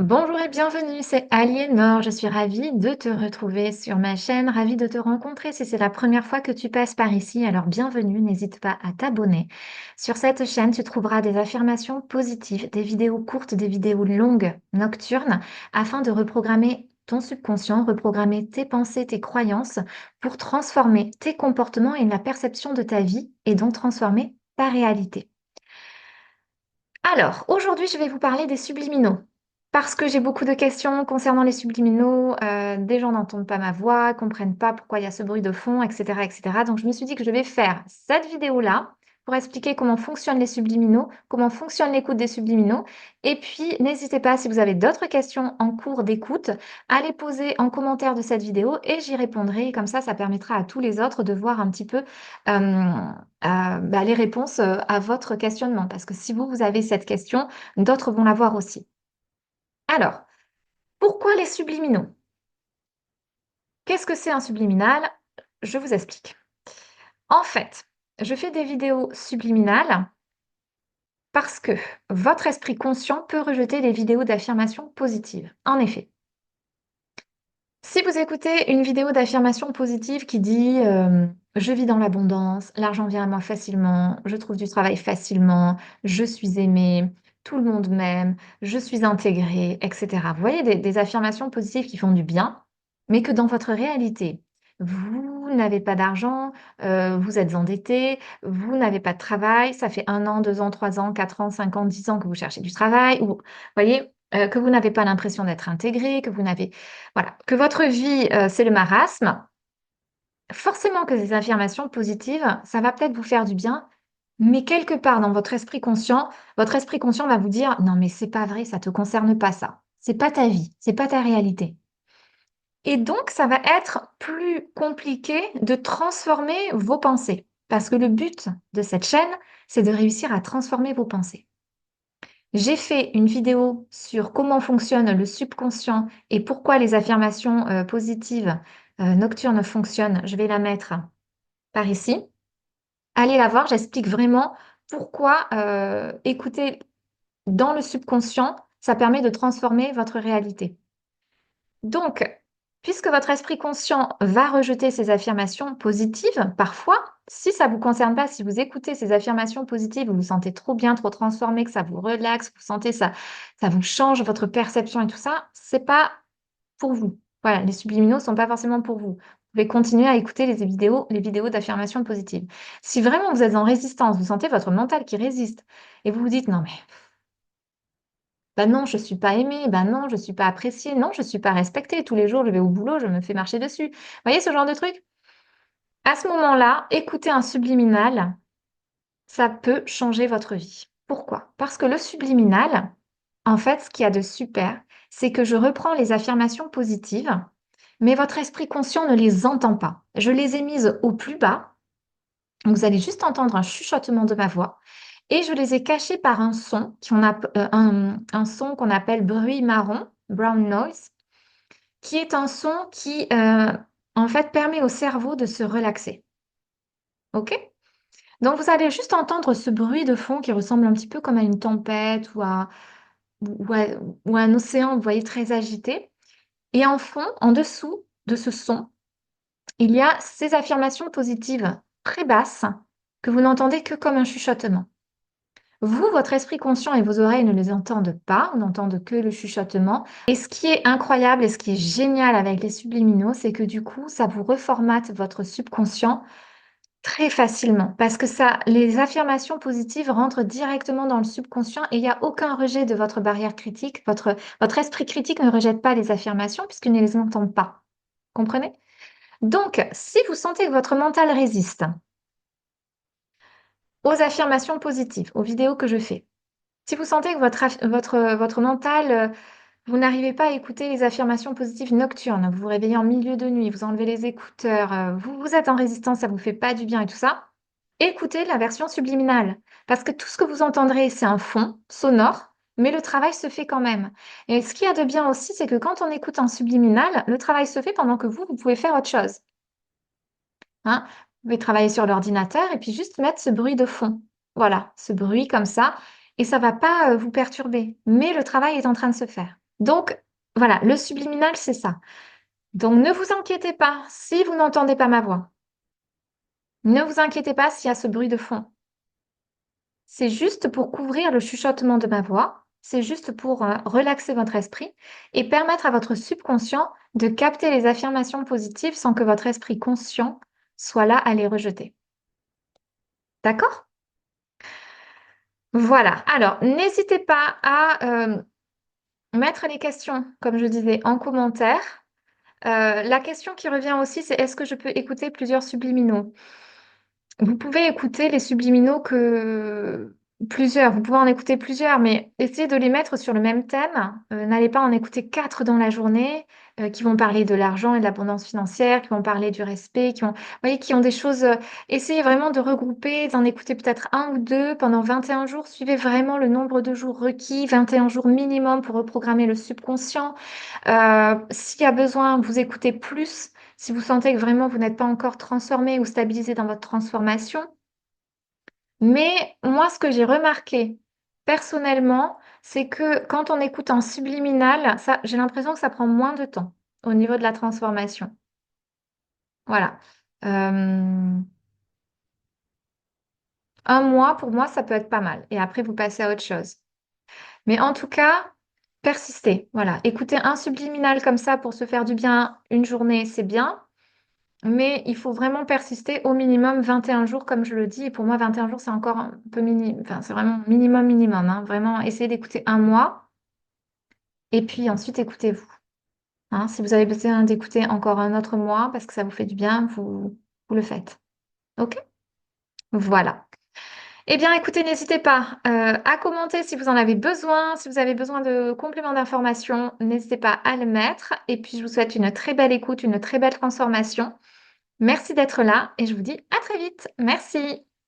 Bonjour et bienvenue, c'est Aliénor. Je suis ravie de te retrouver sur ma chaîne, ravie de te rencontrer. Si c'est la première fois que tu passes par ici, alors bienvenue, n'hésite pas à t'abonner. Sur cette chaîne, tu trouveras des affirmations positives, des vidéos courtes, des vidéos longues, nocturnes, afin de reprogrammer ton subconscient, reprogrammer tes pensées, tes croyances, pour transformer tes comportements et la perception de ta vie et donc transformer ta réalité. Alors, aujourd'hui, je vais vous parler des subliminaux. Parce que j'ai beaucoup de questions concernant les subliminaux. Des gens n'entendent pas ma voix, comprennent pas pourquoi il y a ce bruit de fond, etc., etc. Donc, je me suis dit que je vais faire cette vidéo-là pour expliquer comment fonctionnent les subliminaux, comment fonctionne l'écoute des subliminaux. Et puis, n'hésitez pas, si vous avez d'autres questions en cours d'écoute, à les poser en commentaire de cette vidéo et j'y répondrai. Comme ça permettra à tous les autres de voir un petit peu les réponses à votre questionnement. Parce que si vous avez cette question, d'autres vont l'avoir aussi. Alors, pourquoi les subliminaux? Qu'est-ce que c'est un subliminal? Je vous explique. En fait, je fais des vidéos subliminales parce que votre esprit conscient peut rejeter les vidéos d'affirmation positive. En effet, si vous écoutez une vidéo d'affirmation positive qui dit je vis dans l'abondance, l'argent vient à moi facilement, je trouve du travail facilement, je suis aimée, tout le monde m'aime, je suis intégrée, etc. Vous voyez des affirmations positives qui font du bien, mais que dans votre réalité, vous n'avez pas d'argent, vous êtes endetté, vous n'avez pas de travail, ça fait 1 an, 2 ans, 3 ans, 4 ans, 5 ans, 10 ans que vous cherchez du travail, ou vous voyez que vous n'avez pas l'impression d'être intégré, que vous n'avez voilà, que votre vie, c'est le marasme, forcément que ces affirmations positives, ça va peut-être vous faire du bien, mais quelque part dans votre esprit conscient va vous dire: «Non, mais c'est pas vrai, ça te concerne pas ça. C'est pas ta vie, c'est pas ta réalité» et donc ça va être plus compliqué de transformer vos pensées. Parce que le but de cette chaîne, c'est de réussir à transformer vos pensées. J'ai fait une vidéo sur comment fonctionne le subconscient et pourquoi les affirmations positives nocturnes fonctionnent. Je vais la mettre par ici. Allez la voir, j'explique vraiment pourquoi écouter dans le subconscient, ça permet de transformer votre réalité. Donc, puisque votre esprit conscient va rejeter ces affirmations positives, parfois, si ça ne vous concerne pas, si vous écoutez ces affirmations positives, vous vous sentez trop bien, trop transformé, que ça vous relaxe, vous sentez ça, ça vous change votre perception et tout ça, c'est pas pour vous. Voilà, les subliminaux sont pas forcément pour vous. Vous pouvez continuer à écouter les vidéos d'affirmations positives. Si vraiment vous êtes en résistance, vous sentez votre mental qui résiste et vous vous dites non mais bah non, je suis pas aimée, bah non, je suis pas appréciée, non, je suis pas respectée. Tous les jours, je vais au boulot, je me fais marcher dessus. Vous voyez ce genre de truc? À ce moment-là, écouter un subliminal, ça peut changer votre vie. Pourquoi? Parce que le subliminal, en fait, ce qu'il y a de super, c'est que je reprends les affirmations positives, mais votre esprit conscient ne les entend pas. Je les ai mises au plus bas. Vous allez juste entendre un chuchotement de ma voix. Et je les ai cachées par un son, un son qu'on appelle bruit marron, brown noise, qui est un son qui, en fait, permet au cerveau de se relaxer. OK? Donc, vous allez juste entendre ce bruit de fond qui ressemble un petit peu comme à une tempête ou à, ou à un océan, vous voyez, très agité. Et en fond, en dessous de ce son, il y a ces affirmations positives très basses que vous n'entendez que comme un chuchotement. Vous, votre esprit conscient et vos oreilles ne les entendent pas, n'entendent que le chuchotement. Et ce qui est incroyable et ce qui est génial avec les subliminaux, c'est que du coup, ça vous reformate votre subconscient très facilement. Parce que ça, les affirmations positives rentrent directement dans le subconscient et il n'y a aucun rejet de votre barrière critique. Votre esprit critique ne rejette pas les affirmations puisqu'il ne les entend pas. Comprenez? Donc, si vous sentez que votre mental résiste aux affirmations positives, aux vidéos que je fais, si vous sentez que votre mental, vous n'arrivez pas à écouter les affirmations positives nocturnes, vous vous réveillez en milieu de nuit, vous enlevez les écouteurs, vous êtes en résistance, ça vous fait pas du bien et tout ça, écoutez la version subliminale. Parce que tout ce que vous entendrez, c'est un fond sonore, mais le travail se fait quand même. Et ce qu'il y a de bien aussi, c'est que quand on écoute en subliminal, le travail se fait pendant que vous pouvez faire autre chose, hein. Vous pouvez travailler sur l'ordinateur et puis juste mettre ce bruit de fond. Voilà, ce bruit comme ça et ça va pas, vous perturber, mais le travail est en train de se faire. Donc, voilà, le subliminal, c'est ça. Donc, ne vous inquiétez pas si vous n'entendez pas ma voix. Ne vous inquiétez pas s'il y a ce bruit de fond. C'est juste pour couvrir le chuchotement de ma voix. C'est juste pour relaxer votre esprit et permettre à votre subconscient de capter les affirmations positives sans que votre esprit conscient soit là à les rejeter. D'accord? Voilà. Alors, n'hésitez pas à mettre les questions, comme je disais, en commentaire. La question qui revient aussi, c'est est-ce que je peux écouter plusieurs subliminaux? Vous pouvez écouter les subliminaux que plusieurs, vous pouvez en écouter plusieurs, mais essayez de les mettre sur le même thème. N'allez pas en écouter quatre dans la journée qui vont parler de l'argent et de l'abondance financière, qui vont parler du respect, qui ont, vous voyez, qui ont des choses. Essayez vraiment de regrouper, d'en écouter peut-être un ou deux pendant 21 jours. Suivez vraiment le nombre de jours requis, 21 jours minimum pour reprogrammer le subconscient. S'il y a besoin, vous écoutez plus. Si vous sentez que vraiment vous n'êtes pas encore transformé ou stabilisé dans votre transformation. Mais moi, ce que j'ai remarqué personnellement, c'est que quand on écoute en subliminal, ça, j'ai l'impression que ça prend moins de temps au niveau de la transformation. Voilà. Euh, un mois, pour moi, ça peut être pas mal. Et après, vous passez à autre chose. Mais en tout cas, persistez. Voilà. Écouter un subliminal comme ça pour se faire du bien une journée, c'est bien. Mais il faut vraiment persister au minimum 21 jours, comme je le dis. Et pour moi, 21 jours, c'est encore un peu enfin, c'est vraiment minimum, minimum, hein. Vraiment, essayez d'écouter un mois et puis ensuite écoutez-vous, hein. Si vous avez besoin d'écouter encore un autre mois parce que ça vous fait du bien, vous le faites. OK? Voilà. Eh bien, écoutez, n'hésitez pas à commenter si vous en avez besoin. Si vous avez besoin de compléments d'information, n'hésitez pas à le mettre. Et puis, je vous souhaite une très belle écoute, une très belle transformation. Merci d'être là et je vous dis à très vite. Merci.